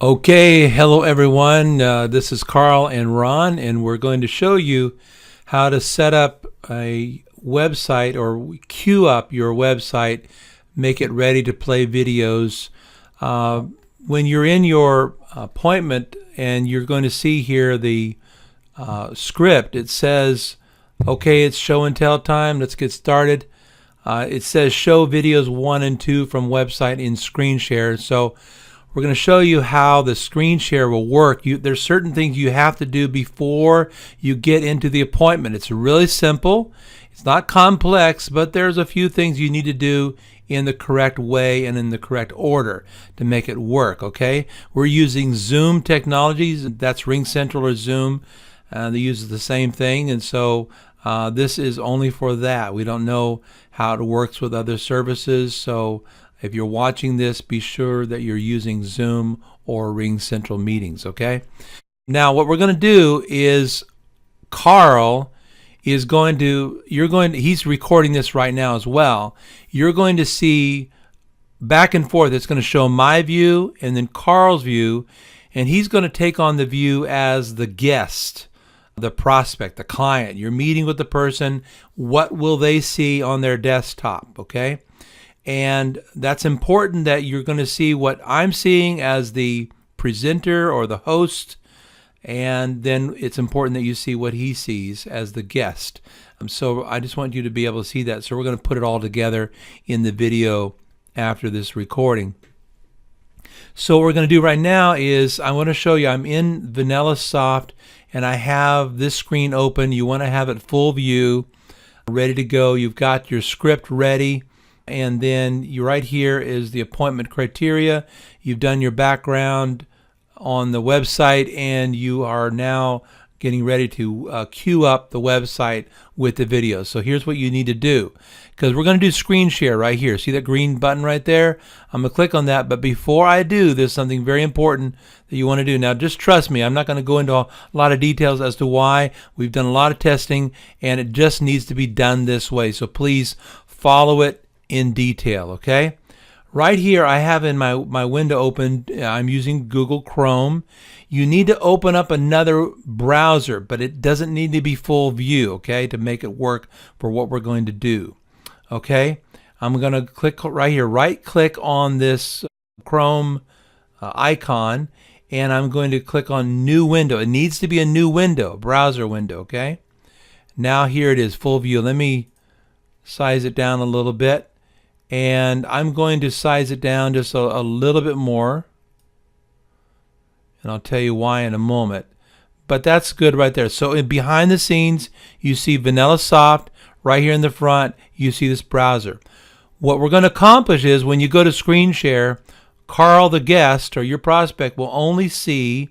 Okay, hello everyone. This is Carl and Ron, and we're going to show you how to set up a website or queue up your website, make it ready to play videos. When you're in your appointment and you're going to see here the script, it says, okay, it's show and tell time. Let's get started. It says show videos 1 and 2 from website in Screenshare. So we're going to show you how the screen share will work. There's certain things you have to do before you get into the appointment. It's really simple. It's not complex, but there's a few things you need to do in the correct way and in the correct order to make it work, okay? We're using Zoom technologies. That's RingCentral or Zoom. They use the same thing, and so this is only for that. We don't know how it works with other services, so if you're watching this, be sure that you're using Zoom or RingCentral meetings, okay? Now, what we're going to do is Carl is going to, he's recording this right now as well. You're going to see back and forth. It's going to show my view and then Carl's view, and he's going to take on the view as the guest, the prospect, the client. You're meeting with the person. What will they see on their desktop, okay? And that's important that you're going to see what I'm seeing as the presenter or the host, and then it's important that you see what he sees as the guest. So I just want you to be able to see that. So we're going to put it all together in the video after this recording. So what we're going to do right now is I want to show you I'm in VanillaSoft and I have this screen open. You want to have it full view, ready to go. You've got your script ready. And then you right here is the appointment criteria. You've done your background on the website, and you are now getting ready to queue up the website with the video. So here's what you need to do, because we're going to do screen share right here. See that green button right there? I'm going to click on that, but before I do, there's something very important that you want to do. Now, just trust me. I'm not going to go into a lot of details as to why. We've done a lot of testing, and it just needs to be done this way. So please follow it in detail, okay? Right here I have in my window open, I'm using Google Chrome. You need to open up another browser, but it doesn't need to be full view, okay, to make it work for what we're going to do, okay? I'm going to click right here, right click on this Chrome icon, and I'm going to click on new window. It needs to be a new window, browser window, okay? Now here it is, full view. Let me size it down a little bit. And I'm going to size it down just a little bit more, and I'll tell you why in a moment. But that's good right there. So behind the scenes, you see VanillaSoft. Right here in the front, you see this browser. What we're going to accomplish is when you go to screen share, Carl, the guest, or your prospect will only see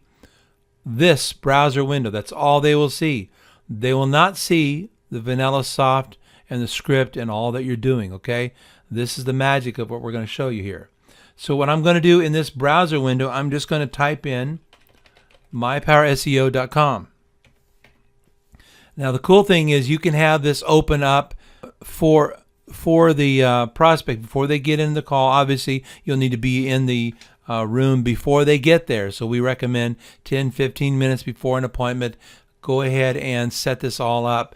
this browser window. That's all they will see. They will not see the VanillaSoft and the script and all that you're doing, okay? This is the magic of what we're going to show you here. So what I'm going to do in this browser window, I'm just going to type in mypowerseo.com. Now the cool thing is you can have this open up for the prospect before they get in the call. Obviously, you'll need to be in the room before they get there. So we recommend 10-15 minutes before an appointment. Go ahead and set this all up.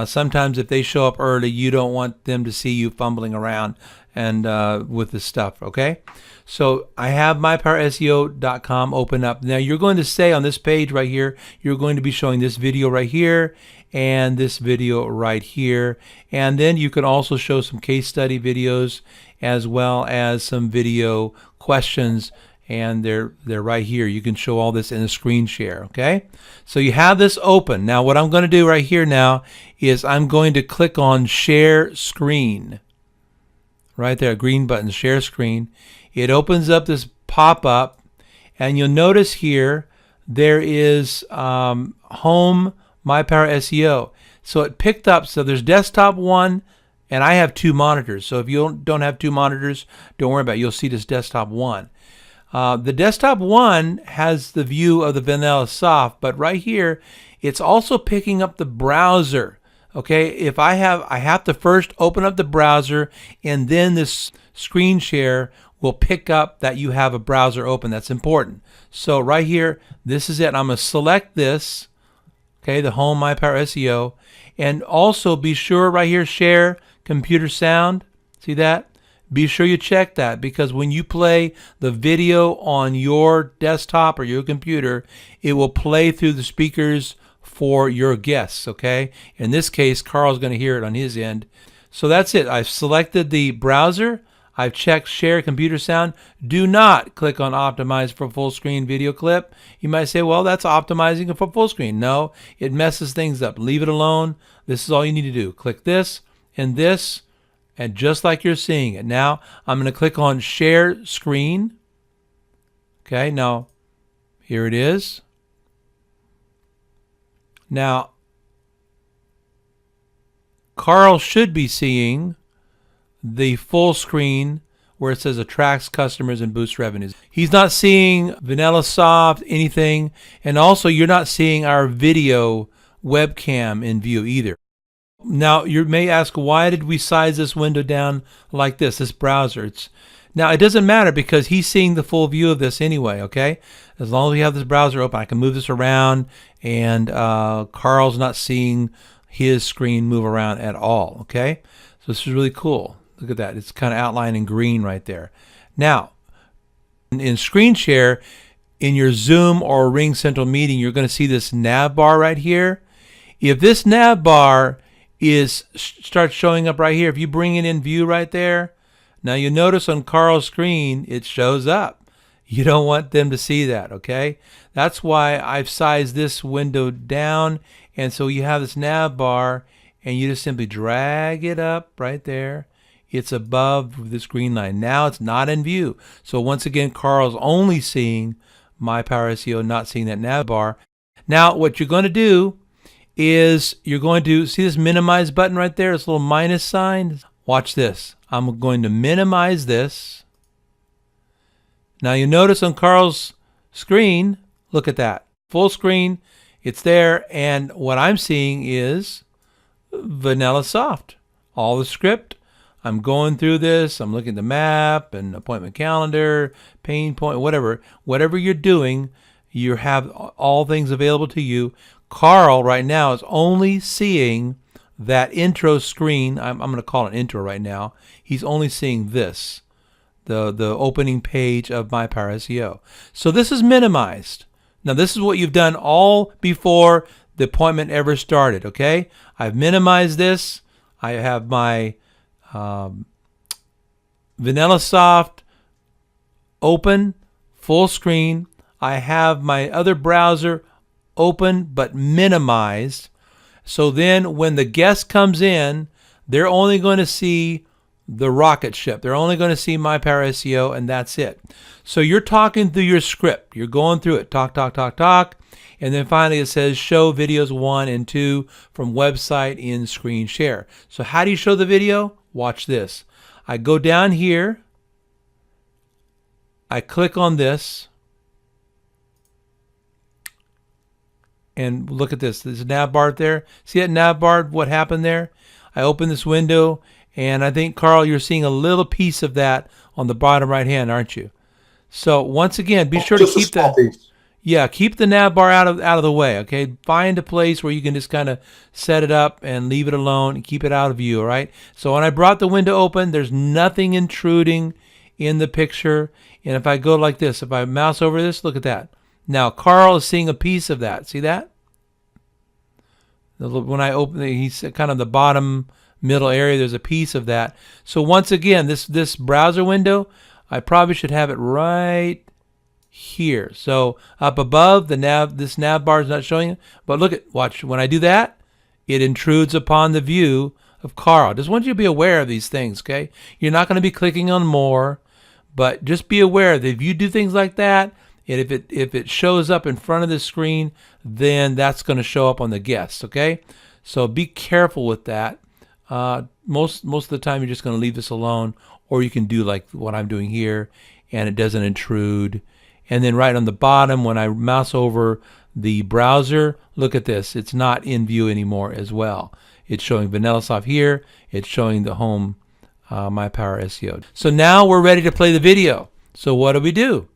Sometimes if they show up early, you don't want them to see you fumbling around and with this stuff, okay? So I have mypowerseo.com open up. Now you're going to say on this page right here, you're going to be showing this video right here and this video right here. And then you can also show some case study videos as well as some video questions, and they're right here. You can show all this in a screen share, okay? So you have this open. Now what I'm going to do right here now is I'm going to click on share screen. Right there, green button, share screen. It opens up this pop-up, and you'll notice here there is home My Power SEO. So it picked up, so there's desktop 1, and I have 2 monitors. So if you don't have 2 monitors, don't worry about it. You'll see this desktop 1. The desktop 1 has the view of the VanillaSoft, but right here, it's also picking up the browser. Okay, if I have to first open up the browser, and then this screen share will pick up that you have a browser open. That's important. So right here, this is it. I'm going to select this, okay, the home My Power SEO, and also be sure right here, share computer sound. See that? Be sure you check that, because when you play the video on your desktop or your computer, it will play through the speakers for your guests, okay? In this case, Carl's going to hear it on his end. So that's it. I've selected the browser. I've checked share computer sound. Do not click on optimize for full screen video clip. You might say, well, that's optimizing for full screen. No, it messes things up. Leave it alone. This is all you need to do. Click this and this, and just like you're seeing it. Now, I'm going to click on share screen. Okay, now, here it is. Now, Carl should be seeing the full screen where it says attracts customers and boosts revenues. He's not seeing VanillaSoft, anything, and also you're not seeing our video webcam in view either. Now, you may ask, why did we size this window down like this browser? Now, it doesn't matter because he's seeing the full view of this anyway, okay? As long as we have this browser open, I can move this around, and Carl's not seeing his screen move around at all, okay? So this is really cool. Look at that. It's kind of outlined in green right there. Now, in Screenshare, in your Zoom or Ring Central meeting, you're going to see this nav bar right here. If this nav bar starts showing up right here, if you bring it in view right there, now you notice on Carl's screen, it shows up. You don't want them to see that, okay? That's why I've sized this window down, and so you have this nav bar, and you just simply drag it up right there. It's above this green line. Now it's not in view. So once again, Carl's only seeing My Power SEO, not seeing that nav bar. Now what you're going to do is you're going to see this minimize button right there, this little minus sign. Watch this. I'm going to minimize this. Now you notice on Carl's screen, look at that. Full screen, it's there, and what I'm seeing is VanillaSoft. All the script. I'm going through this. I'm looking at the map and appointment calendar, pain point, whatever. Whatever you're doing, you have all things available to you. Carl right now is only seeing that intro screen. I'm going to call it intro right now. He's only seeing this, the opening page of My Power SEO. So this is minimized. Now this is what you've done all before the appointment ever started, okay? I've minimized this. I have my VanillaSoft open, full screen. I have my other browser open but minimized. So then when the guest comes in, they're only going to see the rocket ship. They're only going to see My Power SEO, and that's it. So you're talking through your script. You're going through it. Talk, talk, talk, talk. And then finally it says show videos 1 and 2 from website in Screenshare. So how do you show the video? Watch this. I go down here. I click on this. And look at this. There's a nav bar there. See that nav bar? What happened there? I open this window, and I think, Carl, you're seeing a little piece of that on the bottom right hand, aren't you? So once again, be sure to keep keep the nav bar out of the way. Okay, find a place where you can just kind of set it up and leave it alone and keep it out of view. All right. So when I brought the window open, there's nothing intruding in the picture. And if I go like this, if I mouse over this, look at that. Now Carl is seeing a piece of that. See that? When I open it, he's kind of the bottom middle area. There's a piece of that. So once again, this browser window, I probably should have it right here. So up above, this nav bar is not showing it. But watch. When I do that, it intrudes upon the view of Carl. Just want you to be aware of these things, okay? You're not going to be clicking on more, but just be aware that if you do things like that, and if it shows up in front of the screen, then that's going to show up on the guests, okay? So be careful with that. Most of the time, you're just going to leave this alone, or you can do like what I'm doing here, and it doesn't intrude. And then right on the bottom, when I mouse over the browser, look at this. It's not in view anymore as well. It's showing VanillaSoft here. It's showing the home My Power SEO. So now we're ready to play the video. So what do?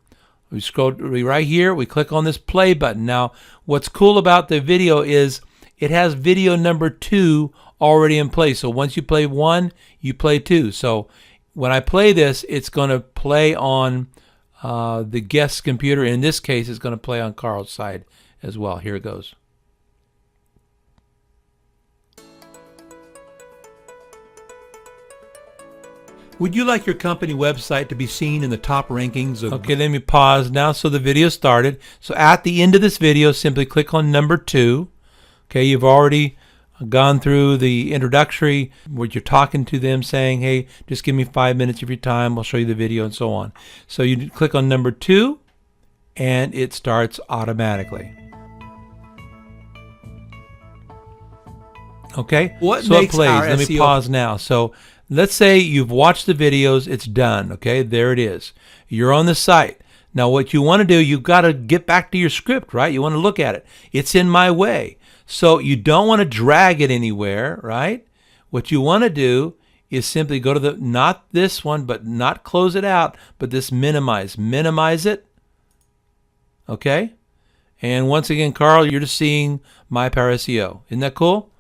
We scroll right here. We click on this play button. Now, what's cool about the video is it has video number 2 already in place. So once you play 1, you play 2. So when I play this, it's going to play on the guest's computer. In this case, it's going to play on Carl's side as well. Here it goes. Would you like your company website to be seen in the top rankings of... Okay, let me pause now. So the video started. So at the end of this video, simply click on number 2. Okay, you've already gone through the introductory where you're talking to them saying, hey, just give me 5 minutes of your time. I'll show you the video and so on. So you click on number 2 and it starts automatically. Okay, What so it makes plays. our Let me SEO pause now. So let's say you've watched the videos, it's done. Okay, there it is. You're on the site. Now what you want to do, you've got to get back to your script, right? You want to look at it. It's in my way. So you don't want to drag it anywhere, right? What you want to do is simply go to the, not this one, but not close it out, but this minimize. Minimize it. Okay? And once again, Carl, you're just seeing My Power SEO. Isn't that cool?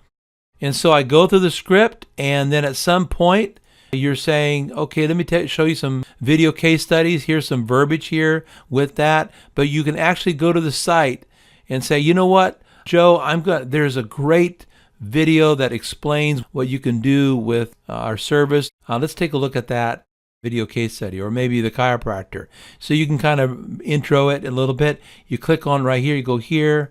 And so I go through the script, and then at some point, you're saying, okay, let me show you some video case studies. Here's some verbiage here with that. But you can actually go to the site and say, you know what, Joe, there's a great video that explains what you can do with our service. Let's take a look at that video case study, or maybe the chiropractor. So you can kind of intro it a little bit. You click on right here, you go here,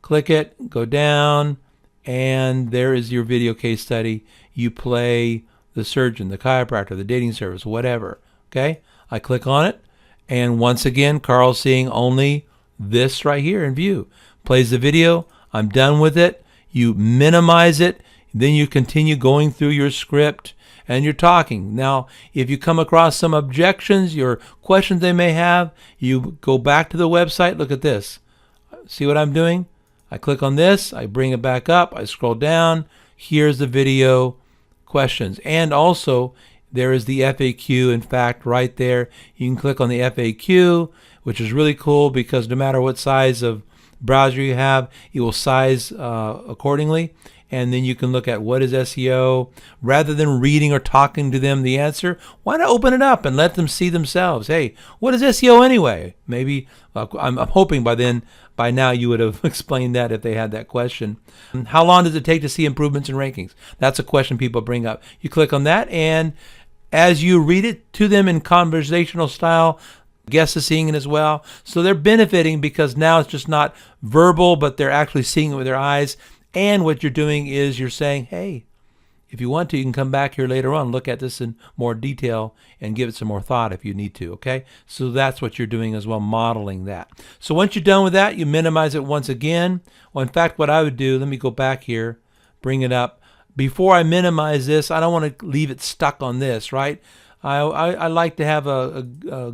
click it, go down, and there is your video case study. You play the surgeon, the chiropractor, the dating service, whatever. Okay? I click on it, and once again, Carl's seeing only this right here in view. Plays the video. I'm done with it. You minimize it. Then you continue going through your script, and you're talking. Now, if you come across some objections or questions they may have, you go back to the website. Look at this. See what I'm doing? I click on this, I bring it back up, I scroll down, here's the video questions. And also, there is the FAQ, in fact, right there. You can click on the FAQ, which is really cool because no matter what size of browser you have, it will size accordingly. And then you can look at what is SEO. Rather than reading or talking to them the answer, why not open it up and let them see themselves? Hey, what is SEO anyway? Maybe, I'm hoping by now you would have explained that if they had that question. How long does it take to see improvements in rankings? That's a question people bring up. You click on that, and as you read it to them in conversational style, guest is seeing it as well. So they're benefiting because now it's just not verbal, but they're actually seeing it with their eyes. And what you're doing is you're saying, hey, if you want to, you can come back here later on, look at this in more detail and give it some more thought if you need to, okay? So that's what you're doing as well, modeling that. So once you're done with that, you minimize it once again. Well, in fact, what I would do, let me go back here, bring it up. Before I minimize this, I don't want to leave it stuck on this, right? I like to have a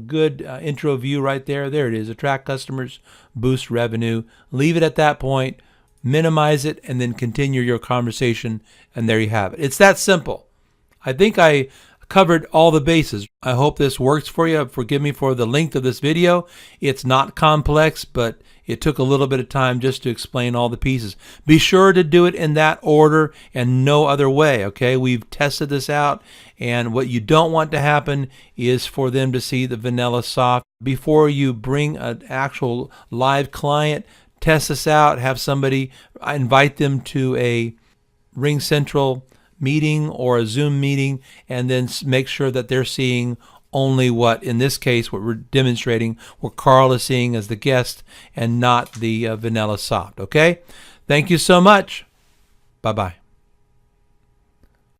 good intro view right there. There it is, attract customers, boost revenue. Leave it at that point. Minimize it, and then continue your conversation, and there you have it. It's that simple. I think I covered all the bases. I hope this works for you. Forgive me for the length of this video. It's not complex, but it took a little bit of time just to explain all the pieces. Be sure to do it in that order and no other way, okay? We've tested this out, and what you don't want to happen is for them to see the vanilla soft. Before you bring an actual live client, test this out, have somebody, invite them to a Ring Central meeting or a Zoom meeting, and then make sure that they're seeing only what, in this case, what we're demonstrating, what Carl is seeing as the guest and not the vanilla soft, okay? Thank you so much. Bye-bye.